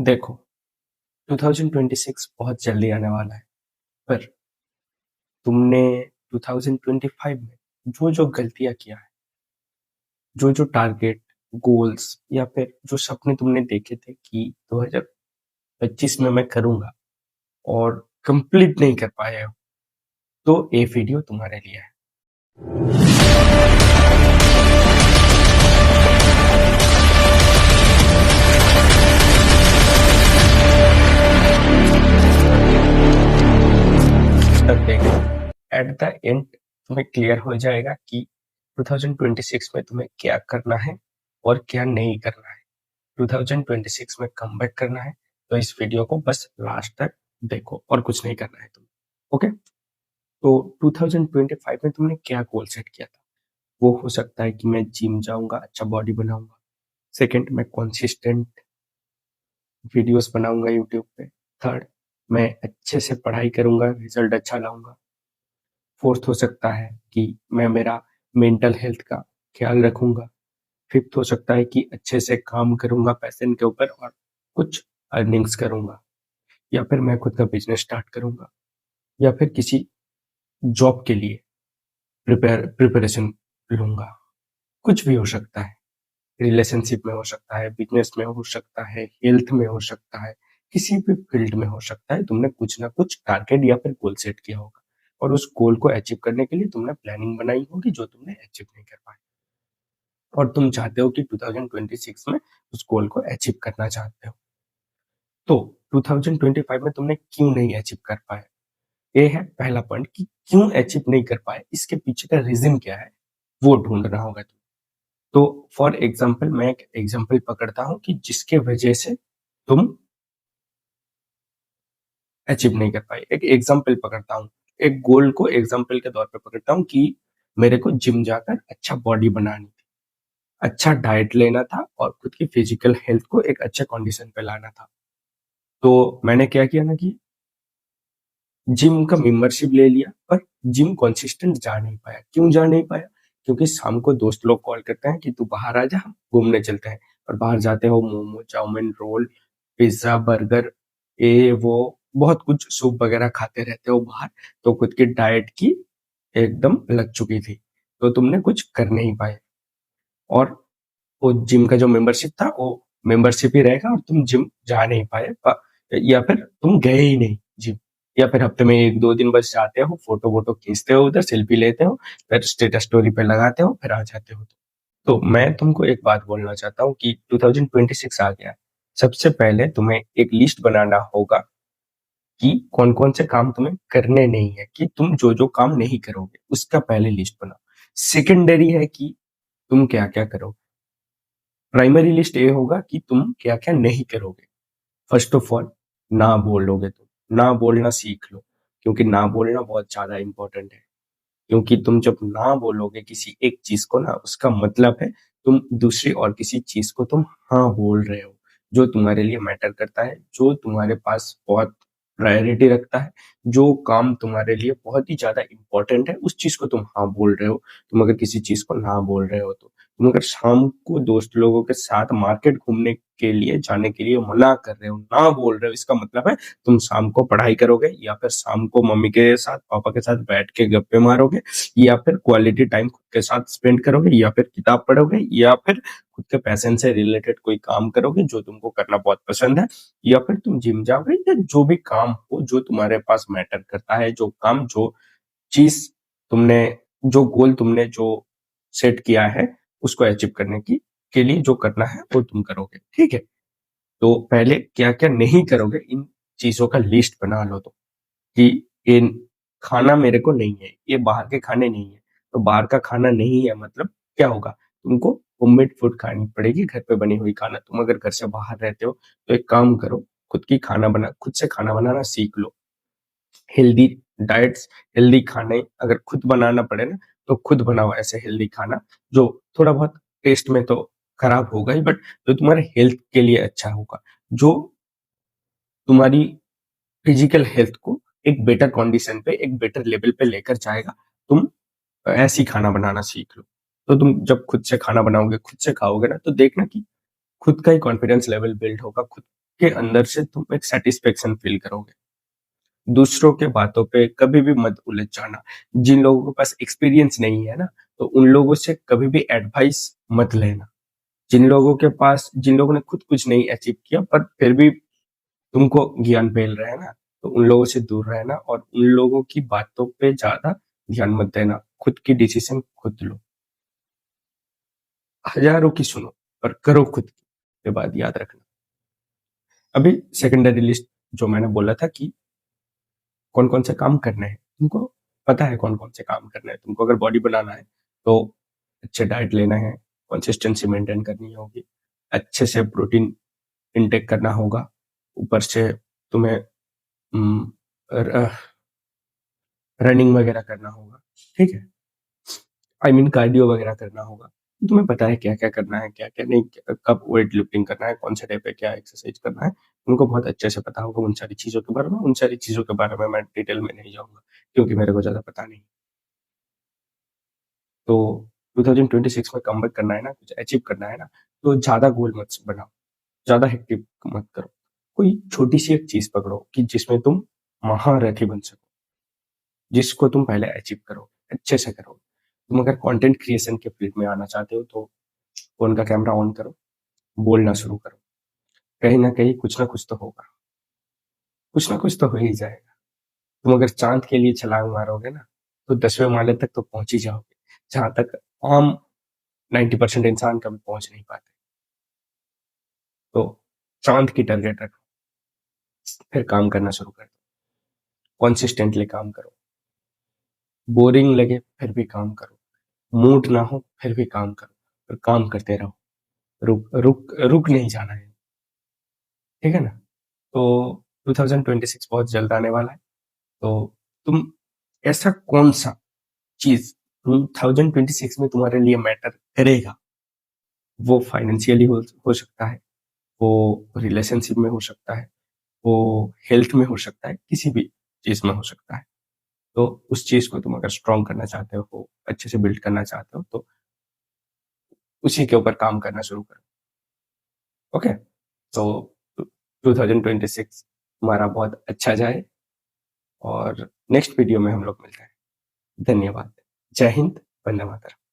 देखो, 2026 बहुत जल्दी आने वाला है, पर तुमने 2025 में जो-जो गलतियाँ किया है, जो-जो टारगेट, गोल्स या फिर जो सपने तुमने देखे थे कि 2025 में मैं करूँगा और कंप्लीट नहीं कर पाए हो, तो ये वीडियो तुम्हारे लिए है। तब देखना एट द एंड तुम्हें क्लियर हो जाएगा कि 2026 में तुम्हें क्या करना है और क्या नहीं करना है। 2026 में कमबैक करना है तो इस वीडियो को बस लास्ट तक देखो और कुछ नहीं करना है तुम्हें। ओके, तो 2025 में तुमने क्या गोल सेट किया था? वो हो सकता है कि मैं जिम जाऊंगा, अच्छा बॉडी बनाऊंगा। सेकंड, मैं कंसिस्टेंट वीडियोस बनाऊंगा यूट्यूब पे। थर्ड, मैं अच्छे से पढ़ाई करूंगा, रिजल्ट अच्छा लाऊंगा। फोर्थ हो सकता है कि मैं मेरा मेंटल हेल्थ का ख्याल रखूंगा। फिफ्थ हो सकता है कि अच्छे से काम करूंगा पैशन के ऊपर और कुछ अर्निंग्स करूंगा, या फिर मैं खुद का बिजनेस स्टार्ट करूंगा, या फिर किसी जॉब के लिए प्रिपरेशन लूंगा। कुछ भी हो सकता है, रिलेशनशिप में हो सकता है, बिजनेस में हो सकता है, हेल्थ में हो सकता है, किसी भी फील्ड में हो सकता है। तुमने कुछ ना कुछ टारगेट या फिर गोल सेट किया होगा और उस गोल को अचीव करने के लिए तुमने प्लानिंग बनाई होगी जो तुमने अचीव नहीं कर पाई, और तुम चाहते हो कि 2026 में उस गोल को अचीव करना चाहते हो। तो 2025 में तुमने क्यों नहीं अचीव कर पाए, ये है पहला पॉइंट कि क्यों अचीव नहीं कर पाए, इसके पीछे का रीजन क्या है वो ढूंढना होगा तुम्हें। तो फॉर एग्जाम्पल मैं एक एग्जाम्पल पकड़ता हूं कि जिसके वजह से तुम अचीव नहीं कर पाए। एक एग्जाम्पल पकड़ता हूँ, एक गोल को एग्जाम्पल के तौर पे पकड़ता हूँ कि मेरे को जिम जाकर अच्छा बॉडी बनानी थी, अच्छा डाइट लेना था और खुद की फिजिकल हेल्थ को एक अच्छे कंडीशन पे लाना था। तो मैंने क्या किया ना कि जिम का मेंबरशिप ले लिया, पर जिम कंसिस्टेंट जा नहीं पाया। क्यों जा नहीं पाया? क्योंकि शाम को दोस्त लोग कॉल करते हैं कि तू बाहर आ जा, हम घूमने चलते हैं। और बाहर जाते हो, momo, chowmein, roll, pizza, burger, ये वो बहुत कुछ सूप वगैरह खाते रहते हो बाहर। तो खुद की डाइट की एकदम लग चुकी थी, तो तुमने कुछ कर नहीं पाए। और वो जिम का जो मेंबरशिप था वो मेंबरशिप ही रहेगा और तुम जिम जा नहीं पाए, या फिर तुम गए ही नहीं जिम, या फिर हफ्ते में एक दो दिन बस जाते हो, फोटो वोटो खींचते हो, उधर सेल्फी लेते हो, फिर स्टेटस स्टोरी पे लगाते हो, फिर आ जाते हो। तो मैं तुमको एक बात बोलना चाहता हूँ कि 2026 आ गया, सबसे पहले तुम्हें एक लिस्ट बनाना होगा कि कौन कौन से काम तुम्हें करने नहीं है, कि तुम जो जो काम नहीं करोगे उसका पहले लिस्ट बनाओ। सेकेंडरी है कि तुम क्या क्या करोगे। प्राइमरी लिस्ट ये होगा कि तुम क्या क्या नहीं करोगे। फर्स्ट ऑफ ऑल, ना बोलोगे, तुम ना बोलना सीख लो, क्योंकि ना बोलना बहुत ज्यादा इंपॉर्टेंट है। क्योंकि तुम जब ना बोलोगे किसी एक चीज को ना, उसका मतलब है तुम दूसरी और किसी चीज को तुम हाँ बोल रहे हो, जो तुम्हारे लिए मैटर करता है, जो तुम्हारे पास बहुत प्रायोरिटी रखता है, जो काम तुम्हारे लिए बहुत ही ज्यादा इंपॉर्टेंट है, उस चीज को तुम हाँ बोल रहे हो। तुम अगर किसी चीज को ना बोल रहे हो, तो तुम अगर शाम को दोस्त लोगों के साथ मार्केट घूमने के लिए जाने के लिए मना कर रहे हो, ना बोल रहे हो, इसका मतलब है तुम शाम को पढ़ाई करोगे, या फिर शाम को मम्मी के साथ पापा के साथ बैठ के गप्पे मारोगे, या फिर क्वालिटी टाइम खुद के साथ स्पेंड करोगे, या फिर किताब पढ़ोगे, या फिर खुद के पैशन से रिलेटेड कोई काम करोगे जो तुमको करना बहुत पसंद है, या फिर तुम जिम जाओगे, या जो भी काम हो जो तुम्हारे पास मैटर करता है, जो काम, जो चीज तुमने, जो गोल तुमने जो सेट किया है उसको अचीव करने की के लिए जो करना है वो तुम करोगे। ठीक है, तो पहले क्या क्या नहीं करोगे इन चीजों का लिस्ट बना लो। तो कि ये खाना मेरे को नहीं है, ये बाहर के खाने नहीं है। तो बाहर का खाना नहीं है मतलब क्या होगा, तुमको होममेड फूड खानी पड़ेगी, घर पे बनी हुई खाना। तुम अगर घर से बाहर रहते हो तो एक काम करो, खुद से खाना बनाना सीख लो। हेल्दी डाइट्स, हेल्दी खाने अगर खुद बनाना पड़े ना, तो खुद बनाओ ऐसे हेल्दी खाना जो थोड़ा बहुत टेस्ट में तो खराब होगा ही, बट जो तुम्हारे हेल्थ के लिए अच्छा होगा, जो तुम्हारी फिजिकल हेल्थ को एक बेटर कंडीशन पे, एक बेटर लेवल पे लेकर जाएगा। तुम ऐसी खाना बनाना सीख लो। तो तुम जब खुद से खाना बनाओगे, खुद से खाओगे ना, तो देखना कि खुद का ही कॉन्फिडेंस लेवल बिल्ड होगा, खुद के अंदर से तुम एक सेटिस्फेक्शन फील करोगे। दूसरों के बातों पे कभी भी मत उलझ जाना। जिन लोगों के पास एक्सपीरियंस नहीं है ना, तो उन लोगों से कभी भी एडवाइस मत लेना। जिन लोगों ने खुद कुछ नहीं अचीव किया पर फिर भी तुमको ज्ञान फैल रहा है ना, तो उन लोगों से दूर रहना और उन लोगों की बातों पे ज्यादा ध्यान मत देना। खुद की डिसीजन खुद लो। हजारों की सुनो पर करो खुद की। ये बात याद रखना। अभी सेकेंडरी लिस्ट जो मैंने बोला था कि कौन कौन से काम करने हैं, तुमको पता है कौन कौन से काम करने हैं। तुमको अगर बॉडी बनाना है तो अच्छे डाइट लेना है, कंसिस्टेंसी मेंटेन करनी होगी, अच्छे से प्रोटीन इनटेक करना होगा, ऊपर से तुम्हें रनिंग वगैरह करना होगा, ठीक है। आई मीन कार्डियो वगैरह करना होगा। तुम्हें पता है क्या क्या करना है, क्या क्या नहीं, कब वेट लिफ्टिंग करना है, कौन से डे पे क्या एक्सरसाइज करना है, उनको बहुत अच्छे से पता होगा। उन सारी चीज़ों के बारे में, उन सारी चीज़ों के बारे में मैं डिटेल में नहीं जाऊँगा क्योंकि मेरे को ज़्यादा पता नहीं। तो 2026 में कमबैक करना है ना, कुछ अचीव करना है ना, तो ज़्यादा गोल मत बनाओ, ज़्यादा हेक्टिक मत करो। कोई छोटी सी एक चीज़ पकड़ो कि जिसमें तुम महारथी बन सको, जिसको तुम पहले अचीव करो, अच्छे से करो। तुम अगर कंटेंट क्रिएशन के फील्ड में आना चाहते हो तो फ़ोन का कैमरा ऑन करो, बोलना शुरू करो। कहीं न कहीं कुछ ना कुछ तो होगा, कुछ ना कुछ तो हो ही जाएगा। तुम अगर चाँद के लिए छलांग मारोगे ना, तो 10वें माले तक तो पहुँच ही जाओगे, जहाँ तक आम 90% इंसान कभी पहुँच नहीं पाते। तो चाँद की टारगेट रखो, फिर काम करना शुरू कर दो। कंसिस्टेंटली काम करो। बोरिंग लगे फिर भी काम करो, मूड ना हो फिर भी काम करो, पर काम करते रहो। रुक रुक रुक नहीं जाना है, ठीक है ना? तो 2026 बहुत जल्द आने वाला है। तो तुम ऐसा कौन-सा चीज़ 2026 में तुम्हारे लिए मैटर करेगा? वो फाइनेंशियली हो सकता है, वो रिलेशनशिप में हो सकता है, वो हेल्थ में हो सकता है, किसी भी चीज़ में हो सकता है। तो उस चीज़ को तुम अगर स्ट्रॉन्ग करना चाहते हो, अच्छे से बिल्ड करना चाहते हो, तो उसी के ऊपर काम करना शुरू करो। ओके? तो 2026 तुम्हारा बहुत अच्छा जाए और नेक्स्ट वीडियो में हम लोग मिलते हैं। धन्यवाद। जय हिंद, वंदे मातरम।